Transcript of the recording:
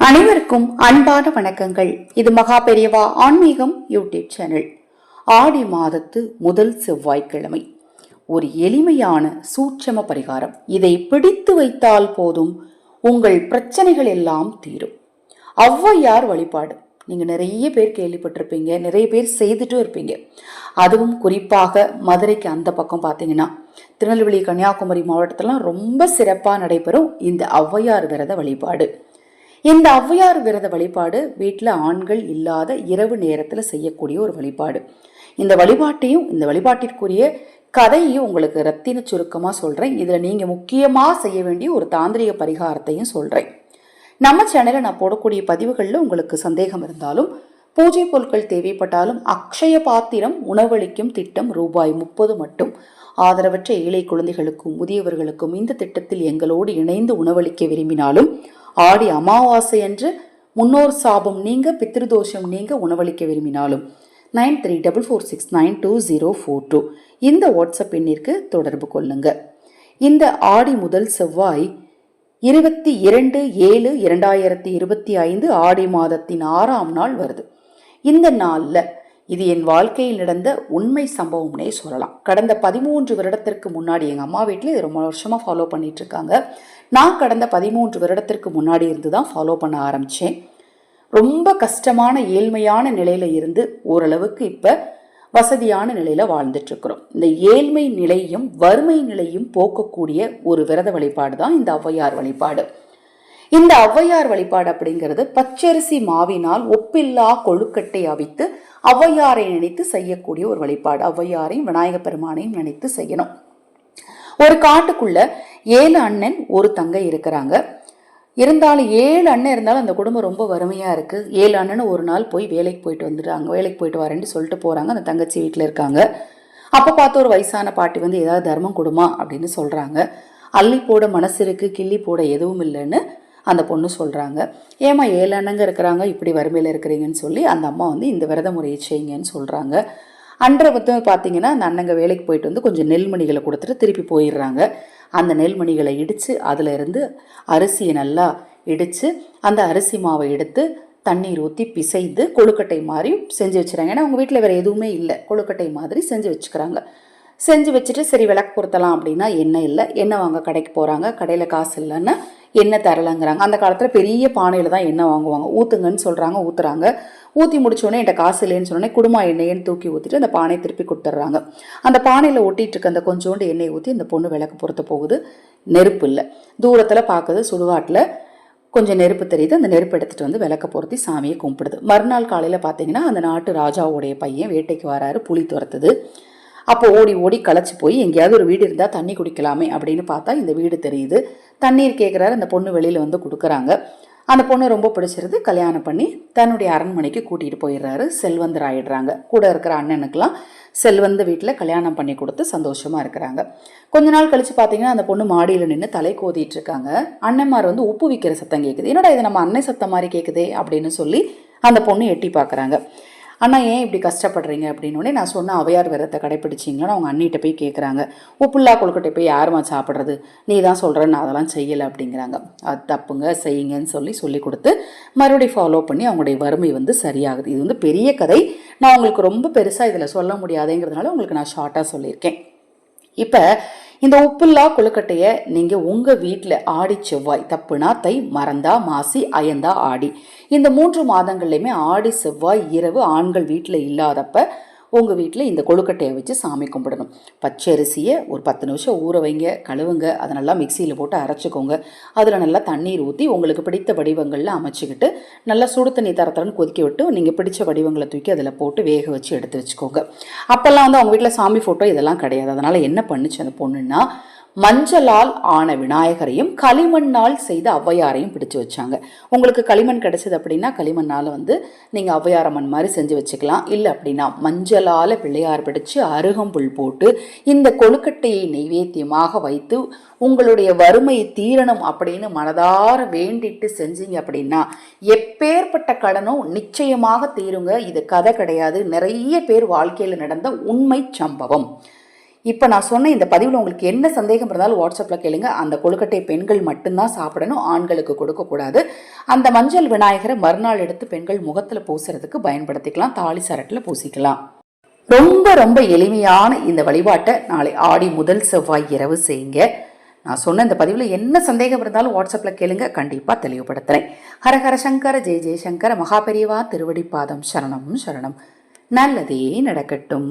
அனைவருக்கும் அன்பான வணக்கங்கள். இது மகா பெரியவா ஆன்மீகம் யூடியூப் சேனல். ஆடி மாதத்து முதல் செவ்வாய்க்கிழமை ஒரு எளிமையான சூட்சம பரிகாரம். இதை பிடித்து வைத்தால் போதும், உங்கள் பிரச்சனைகள் எல்லாம் தீரும். ஔவையார் வழிபாடு நீங்க நிறைய பேர் கேள்விப்பட்டிருப்பீங்க, நிறைய பேர் செய்துட்டும் இருப்பீங்க. அதுவும் குறிப்பாக மதுரைக்கு அந்த பக்கம் பார்த்தீங்கன்னா, திருநெல்வேலி, கன்னியாகுமரி மாவட்டத்திலாம் ரொம்ப சிறப்பாக நடைபெறும் இந்த ஔவையார் விரத வழிபாடு. இந்த ஔவையார் விரத வழிபாடு வீட்டில் ஆண்கள் இல்லாத இரவு நேரத்தில் செய்யக்கூடிய ஒரு வழிபாடு. இந்த வழிபாட்டையும் இந்த வழிபாட்டிற்குரிய கதையையும் உங்களுக்கு ரத்தின சுருக்கமாக சொல்கிறேன். இதில் நீங்கள் முக்கியமாக செய்ய வேண்டிய ஒரு தாந்திரிக பரிகாரத்தையும் சொல்கிறேன். நம்ம சேனலில் நான் போடக்கூடிய பதிவுகளில் உங்களுக்கு சந்தேகம் இருந்தாலும், பூஜை பொருட்கள் தேவைப்பட்டாலும், அக்ஷய பாத்திரம் உணவளிக்கும் திட்டம் ரூபாய் 30 மட்டும். ஆதரவற்ற ஏழை குழந்தைகளுக்கும் முதியவர்களுக்கும் இந்த திட்டத்தில் எங்களோடு இணைந்து உணவளிக்க விரும்பினாலும், ஆடி அமாவாசை அன்று முன்னோர் சாபம் நீங்க, பித்ருதோஷம் நீங்க உணவளிக்க விரும்பினாலும் 9344692042 இந்த வாட்ஸ்அப் எண்ணிற்கு தொடர்பு கொள்ளுங்க. இந்த ஆடி முதல் செவ்வாய் 22/7/2025 ஆடி மாதத்தின் 6ஆம் நாள் வருது. இந்த நாளில் இது என் வாழ்க்கையில் நடந்த உண்மை சம்பவம்னே சொல்லலாம். கடந்த 13 வருடத்திற்கு முன்னாடி எங்கள் அம்மா வீட்டில் இது ரொம்ப வருஷமாக ஃபாலோ பண்ணிட்டு இருக்காங்க. நான் கடந்த 13 வருடத்திற்கு முன்னாடி இருந்து தான் ஃபாலோ பண்ண ஆரம்பித்தேன். ரொம்ப கஷ்டமான ஏழ்மையான நிலையில் இருந்து ஓரளவுக்கு இப்போ வசதியான நிலையில் வாழ்ந்துட்டு இருக்கிறோம். இந்த ஏழ்மை நிலையும் வறுமை நிலையும் போக்கக்கூடிய ஒரு விரத வழிபாடு தான் இந்த ஔவையார் வழிபாடு. இந்த ஔவையார் வழிபாடு அப்படிங்கிறது பச்சரிசி மாவினால் ஒப்பில்லா கொழுக்கட்டை அவித்து ஔவையாரை நினைத்து செய்யக்கூடிய ஒரு வழிபாடு. ஔவையாரையும் விநாயக பெருமானையும் நினைத்து செய்யணும். ஒரு காட்டுக்குள்ள 7 அண்ணன் ஒரு தங்கை இருக்கிறாங்க. இருந்தாலும் 7 அண்ணன் இருந்தாலும் அந்த குடும்பம் ரொம்ப வறுமையா இருக்கு. 7 அண்ணனும் ஒரு நாள் போய் வேலைக்கு போயிட்டு வந்துடுறாங்க. வேலைக்கு போயிட்டு வரேன்னு சொல்லிட்டு போறாங்க. அந்த தங்கச்சி வீட்டில் இருக்காங்க. அப்போ பார்த்து ஒரு வயசான பாட்டி வந்து ஏதாவது தர்மம் கொடுமா அப்படின்னு சொல்றாங்க. அள்ளி போட மனசு இருக்கு, கிள்ளி போட எதுவும் இல்லைன்னு அந்த பொண்ணு சொல்கிறாங்க. ஏமா 7 அண்ணங்க இருக்கிறாங்க, இப்படி வறுமையில் இருக்கிறீங்கன்னு சொல்லி அந்த அம்மா வந்து இந்த விரத முறையை செய்யுங்கன்னு சொல்கிறாங்க. அன்றை வந்து பார்த்தீங்கன்னா அந்த அண்ணங்க வேலைக்கு போயிட்டு வந்து கொஞ்சம் நெல்மணிகளை கொடுத்துட்டு திருப்பி போயிடுறாங்க. அந்த நெல்மணிகளை இடித்து அதில் இருந்து அரிசியை நல்லா இடித்து அந்த அரிசி மாவை எடுத்து தண்ணீர் ஊற்றி பிசைந்து கொழுக்கட்டை மாதிரி செஞ்சு வச்சுறாங்க. ஏன்னா அவங்க வீட்டில் வேறு எதுவுமே இல்லை, கொழுக்கட்டை மாதிரி செஞ்சு வச்சுக்கிறாங்க. செஞ்சு வச்சுட்டு சரி விளக்கு பொருத்தலாம் அப்படின்னா எண்ணெய் இல்லை. எண்ணெய் வாங்க கடைக்கு போகிறாங்க. கடையில் காசு இல்லைன்னா எண்ணெய் தரலைங்கிறாங்க. அந்த காலத்தில் பெரிய பானையில் தான் எண்ணெய் வாங்குவாங்க. ஊற்றுங்கன்னு சொல்கிறாங்க, ஊற்றுறாங்க. ஊற்றி முடிச்சோடனே என்கிட்ட காசு இல்லைன்னு சொன்னோடனே குடும்ப எண்ணெய்ன்னு தூக்கி ஊற்றிட்டு அந்த பானையை திருப்பி கொடுத்துட்றாங்க. அந்த பானையில் ஒட்டிகிட்டு இருக்க அந்த கொஞ்சோண்டு எண்ணெய் ஊற்றி அந்த பொண்ணு விளக்கு பொருத்த போகுது. நெருப்பு இல்லை. தூரத்தில் பார்க்குது, சுடுகாட்டில் கொஞ்சம் நெருப்பு தெரியுது. அந்த நெருப்பு எடுத்துகிட்டு வந்து விளக்க பொருத்தி சாமியை கும்பிடுது. மறுநாள் காலையில் பார்த்தீங்கன்னா அந்த நாட்டு ராஜாவுடைய பையன் வேட்டைக்கு வராரு, புலி துரத்துது. அப்போ ஓடி ஓடி களைச்சி போய் எங்கேயாவது ஒரு வீடு இருந்தால் தண்ணி குடிக்கலாமே அப்படின்னு பார்த்தா இந்த வீடு தெரியுது. தண்ணீர் கேட்குறாரு. அந்த பொண்ணு வெளியில் வந்து கொடுக்குறாங்க. அந்த பொண்ணு ரொம்ப பிடிச்சிருது. கல்யாணம் பண்ணி தன்னுடைய அரண்மனைக்கு கூட்டிகிட்டு போயிடுறாரு. செல்வந்தர் ஆயிடுறாங்க. கூட இருக்கிற அண்ணனுக்கெல்லாம் செல்வந்த வீட்டில் கல்யாணம் பண்ணி கொடுத்து சந்தோஷமாக இருக்கிறாங்க. கொஞ்ச நாள் கழித்து பார்த்தீங்கன்னா அந்த பொண்ணு மாடியில் நின்று தலை கோதிட்டு இருக்காங்க. அண்ணன்மார் வந்து உப்பு விற்கிற சத்தம் கேட்குது. என்னடா இது நம்ம அன்னை சத்தம் மாதிரி கேட்குதே அப்படின்னு சொல்லி அந்த பொண்ணு எட்டி பார்க்குறாங்க. அண்ணா ஏன் இப்படி கஷ்டப்படுறீங்க அப்படின்னோடனே நான் சொன்ன ஔவையார் விரதத்தை கடைப்பிடிச்சிங்களான்னு அவங்க அண்ணிட்ட போய் கேட்குறாங்க. உப்புல்லா கொழுக்கட்டை போய் யாருமா சாப்பிட்றது, நீ தான் சொல்கிறேன்னு நான் அதெல்லாம் செய்யலை அப்படிங்கிறாங்க. அது தப்புங்க, செய்யுங்கன்னு சொல்லி கொடுத்து மறுபடியும் ஃபாலோ பண்ணி அவங்களுடைய வறுமை வந்து சரியாகுது. இது வந்து பெரிய கதை. நான் உங்களுக்கு ரொம்ப பெருசாக இதில் சொல்ல முடியாதுங்கிறதுனால உங்களுக்கு நான் ஷார்ட்டாக சொல்லியிருக்கேன். இப்போ இந்த உப்புல்லா கொழுக்கட்டையை நீங்கள் உங்கள் வீட்டில் ஆடி செவ்வாய், தப்புனா தை, மறந்தா மாசி, அயந்தா ஆடி, இந்த 3 மாதங்கள்லையுமே ஆடி செவ்வாய் இரவு ஆண்கள் வீட்டில் இல்லாதப்ப உங்கள் வீட்டில் இந்த கொழுக்கட்டையை வச்சு சாமி கும்பிடணும். பச்சரிசியை ஒரு 10 நிமிஷம் ஊற வைங்க, கழுவுங்க, அதை நல்லா மிக்சியில் போட்டு அரைச்சிக்கோங்க. அதில் நல்லா தண்ணீர் ஊற்றி உங்களுக்கு பிடித்த வடிவங்களில் அமைச்சிக்கிட்டு நல்லா சுடு தண்ணி தரத்தரன்னு கொதிக்க விட்டு நீங்கள் பிடிச்ச வடிவங்களை தூக்கி அதில் போட்டு வேக வச்சு எடுத்து வச்சுக்கோங்க. அப்போல்லாம் வந்து அவங்க வீட்டில் சாமி ஃபோட்டோ இதெல்லாம் கிடையாது. அதனால் என்ன பண்ணுச்சு அந்த பொண்ணுன்னா, மஞ்சளால் ஆன விநாயகரையும் களிமண்ணால் செய்த ஔவையாரையும் பிடிச்சு வச்சாங்க. உங்களுக்கு களிமண் கிடைச்சது அப்படின்னா களிமண்ணால் வந்து நீங்கள் ஔவையாரம்மன் மாதிரி செஞ்சு வச்சுக்கலாம். இல்லை அப்படின்னா மஞ்சளால் பிள்ளையார் பிடிச்சு அருகம்புல் போட்டு இந்த கொழுக்கட்டையை நைவேத்தியமாக வைத்து உங்களுடைய வறுமை தீரணும் அப்படின்னு மனதார வேண்டிட்டு செஞ்சீங்க அப்படின்னா எப்பேற்பட்ட கடனும் நிச்சயமாக தீருங்க. இது கதை கிடையாது, நிறைய பேர் வாழ்க்கையில் நடந்த உண்மை சம்பவம். இப்போ நான் சொன்ன இந்த பதிவில் உங்களுக்கு என்ன சந்தேகம் இருந்தாலும் வாட்ஸ்அப்பில் கேளுங்க. அந்த கொழுக்கட்டை பெண்கள் மட்டும்தான் சாப்பிடணும், ஆண்களுக்கு கொடுக்கக்கூடாது. அந்த மஞ்சள் விநாயகரை மறுநாள் எடுத்து பெண்கள் முகத்தில் பூசுறதுக்கு பயன்படுத்திக்கலாம், தாலி சரட்டில் பூசிக்கலாம். ரொம்ப ரொம்ப எளிமையான இந்த வழிபாட்டை நாளை ஆடி முதல் செவ்வாய் இரவு செய்யுங்க. நான் சொன்ன இந்த பதிவில் என்ன சந்தேகம் இருந்தாலும் வாட்ஸ்அப்பில் கேளுங்க, கண்டிப்பாக தெளிவுபடுத்துகிறேன். ஹரஹர சங்கர ஜெய ஜெயசங்கர மகாபெரிவா திருவடிப்பாதம் சரணம் சரணம். நல்லதே நடக்கட்டும்.